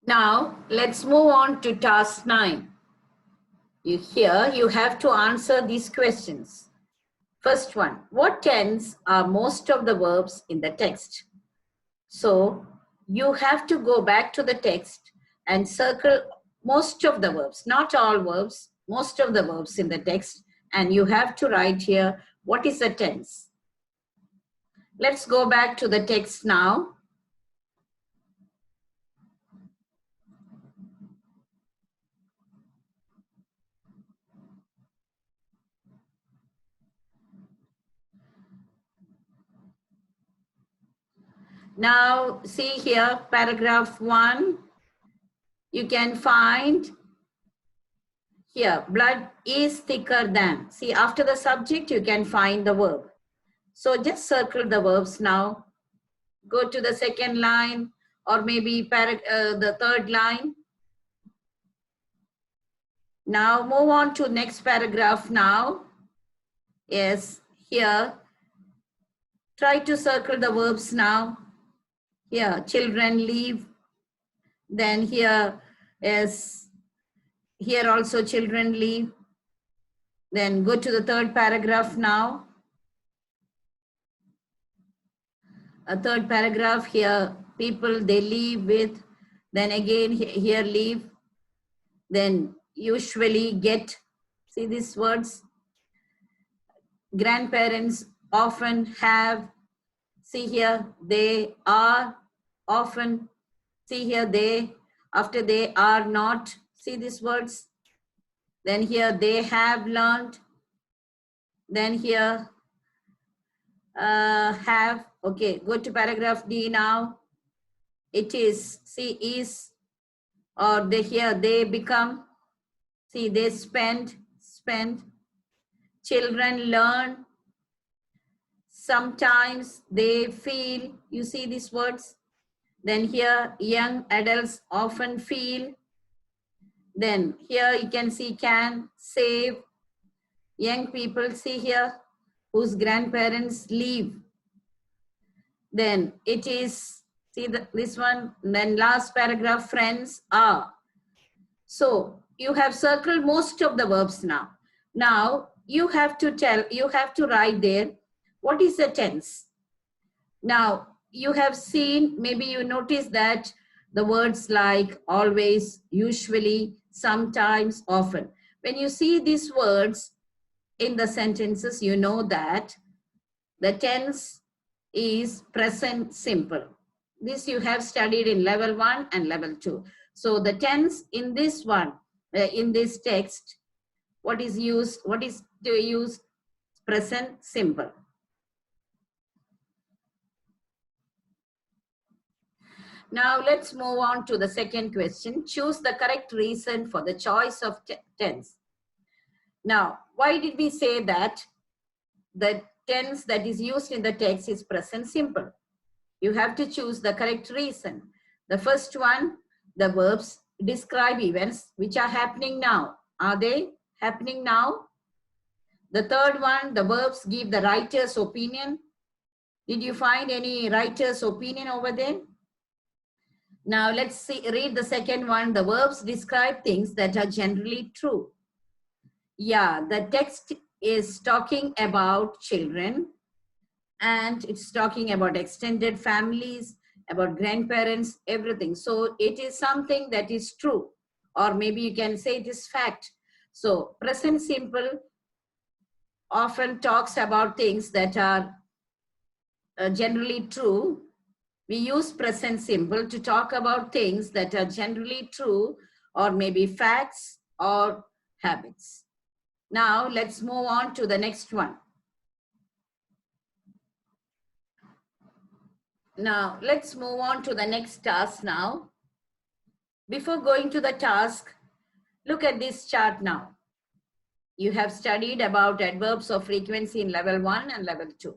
Now, let's move on to task 9. Here, you have to answer these questions. First one, what tense are most of the verbs in the text? So, you have to go back to the text and circle most of the verbs, not all verbs, most of the verbs in the text, and you have to write here what is the tense. Let's go back to the text now. Now, see here, paragraph 1, you can find here, blood is thicker than. See, after the subject, you can find the verb. So just circle the verbs now. Go to the second line or maybe the third line. Now move on to next paragraph now. Yes, here. Try to circle the verbs now. Here, children leave. Then here, yes, here also children leave. Then go to the third paragraph now. A third paragraph here, people they leave with, then again here leave, then usually get, see these words, grandparents often have, see here they are, often, see here they, after they are not, see these words, then here they have learned, then here have, okay, go to paragraph D now. It is, see is, or they here they become, see they spend, children learn, sometimes they feel, you see these words, then here young adults often feel, then here you can see can, save, young people, see here whose grandparents leave, then it is, see this one, then last paragraph, friends are. So you have circled most of the verbs now. Now you have to write there what is the tense. Now you have seen, maybe you notice that the words like always, usually, sometimes, often. When you see these words in the sentences, you know that the tense is present simple. This you have studied in level 1 and level 2. So the tense in this one, in this text, what is used, what is to use? Present simple. Now let's move on to the second question. Choose the correct reason for the choice of tense. Now, why did we say that the tense that is used in the text is present simple? You have to choose the correct reason. The first one, the verbs describe events which are happening now. Are they happening now? The third one, the verbs give the writer's opinion. Did you find any writer's opinion over there? Now let's see, read the second one. The verbs describe things that are generally true. Yeah, the text is talking about children and it's talking about extended families, about grandparents, everything. So it is something that is true, or maybe you can say it is fact. So present simple often talks about things that are generally true. We use present simple to talk about things that are generally true, or maybe facts or habits. Now let's move on to the next one. Now, let's move on to the next task now. Before going to the task, look at this chart now. You have studied about adverbs of frequency in level 1 and level 2.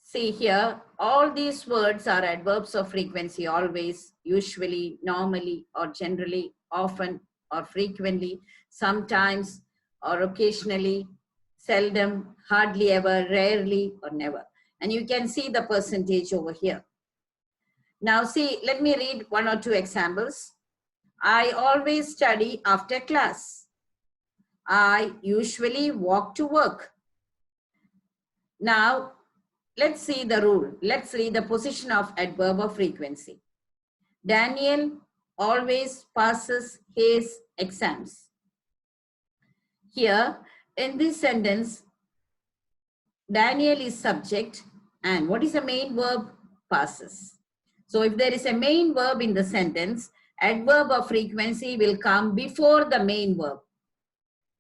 See here, all these words are adverbs of frequency: always, usually, normally, or generally, often, or frequently, sometimes, or occasionally, seldom, hardly ever, rarely, or never. And you can see the percentage over here. Now see, let me read one or two examples. I always study after class. I usually walk to work. Now, let's see the rule. Let's read the position of adverb of frequency. Daniel always passes his exams. Here, in this sentence, Daniel is subject and what is the main verb? Passes. So if there is a main verb in the sentence, adverb of frequency will come before the main verb.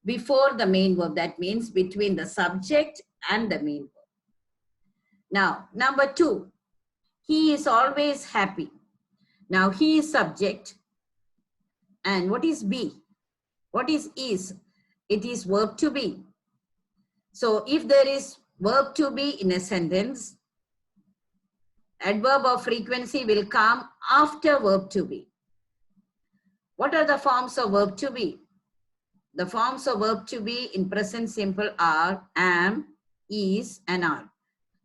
Before the main verb, that means between the subject and the main verb. Now, number 2, he is always happy. Now, he is subject. And what is be? What is? It is verb to be. So, if there is verb to be in a sentence, adverb of frequency will come after verb to be. What are the forms of verb to be? The forms of verb to be in present simple are am, is, and are.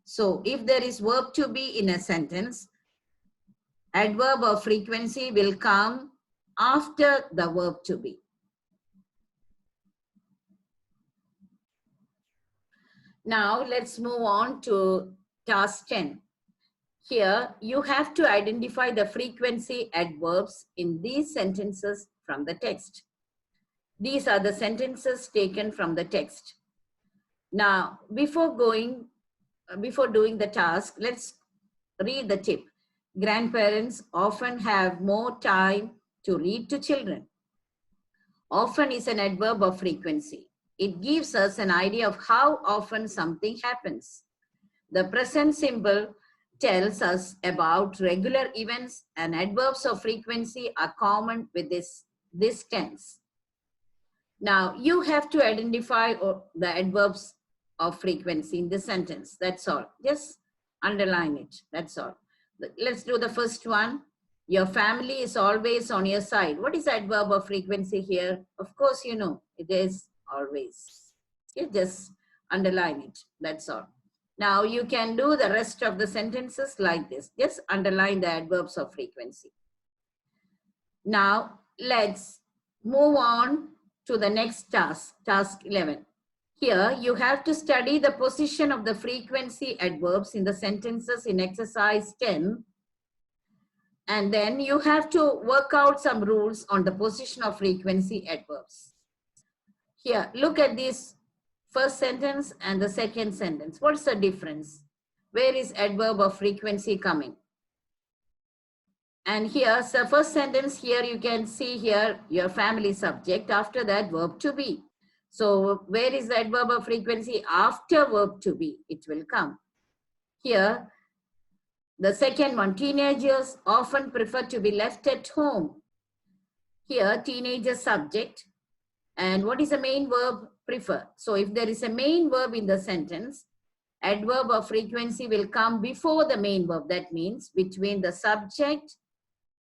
So, if there is verb to be in a sentence, adverb of frequency will come after the verb to be. Now, let's move on to task 10. Here, you have to identify the frequency adverbs in these sentences from the text. These are the sentences taken from the text. Now, before doing the task, let's read the tip. Grandparents often have more time to read to children. Often is an adverb of frequency. It gives us an idea of how often something happens. The present simple tells us about regular events, and adverbs of frequency are common with this tense. Now, you have to identify the adverbs of frequency in this sentence. That's all. Just underline it. That's all. Let's do the first one. Your family is always on your side. What is the adverb of frequency here? Of course, you know, it is always. You just underline it. That's all. Now, you can do the rest of the sentences like this. Just underline the adverbs of frequency. Now, let's move on to the next task, task 11. Here, you have to study the position of the frequency adverbs in the sentences in exercise 10. And then you have to work out some rules on the position of frequency adverbs. Here, look at this first sentence and the second sentence. What's the difference? Where is adverb of frequency coming? And here, so first sentence here, you can see here your family subject, after that verb to be. So where is the adverb of frequency? After verb to be, it will come. Here, the second one, teenagers often prefer to be left at home. Here, teenager subject. And what is the main verb? Prefer. So if there is a main verb in the sentence, adverb of frequency will come before the main verb. That means between the subject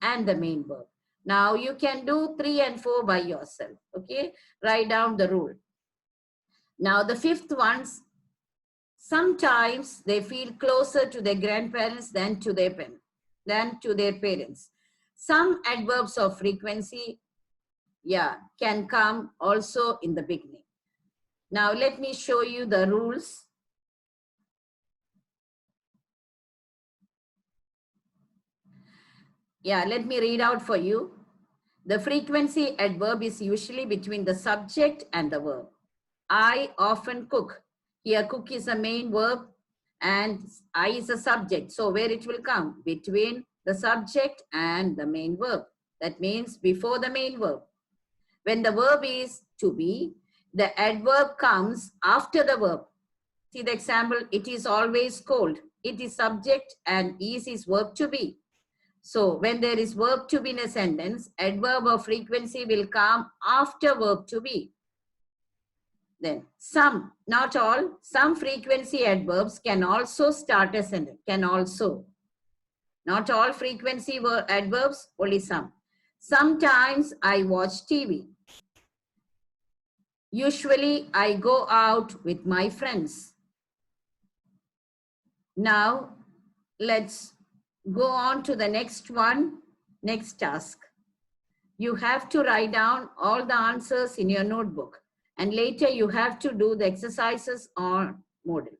and the main verb. Now you can do 3 and 4 by yourself. Okay, write down the rule. Now the fifth ones, sometimes they feel closer to their grandparents than to their parents. Some adverbs of frequency, can come also in the beginning. Now let me show you the rules. Let me read out for you. The frequency adverb is usually between the subject and the verb. I often cook. Here, cook is a main verb and I is a subject. So where it will come? Between the subject and the main verb. That means before the main verb. When the verb is to be, the adverb comes after the verb. See the example, it is always cold. It is subject and is verb to be. So when there is verb to be in a sentence, adverb of frequency will come after verb to be. Then some, not all, some frequency adverbs can also start a sentence, can also. Not all frequency adverbs, only some. Sometimes I watch TV. Usually I go out with my friends. Now let's go on to the next one, next task. You have to write down all the answers in your notebook, and later you have to do the exercises on model.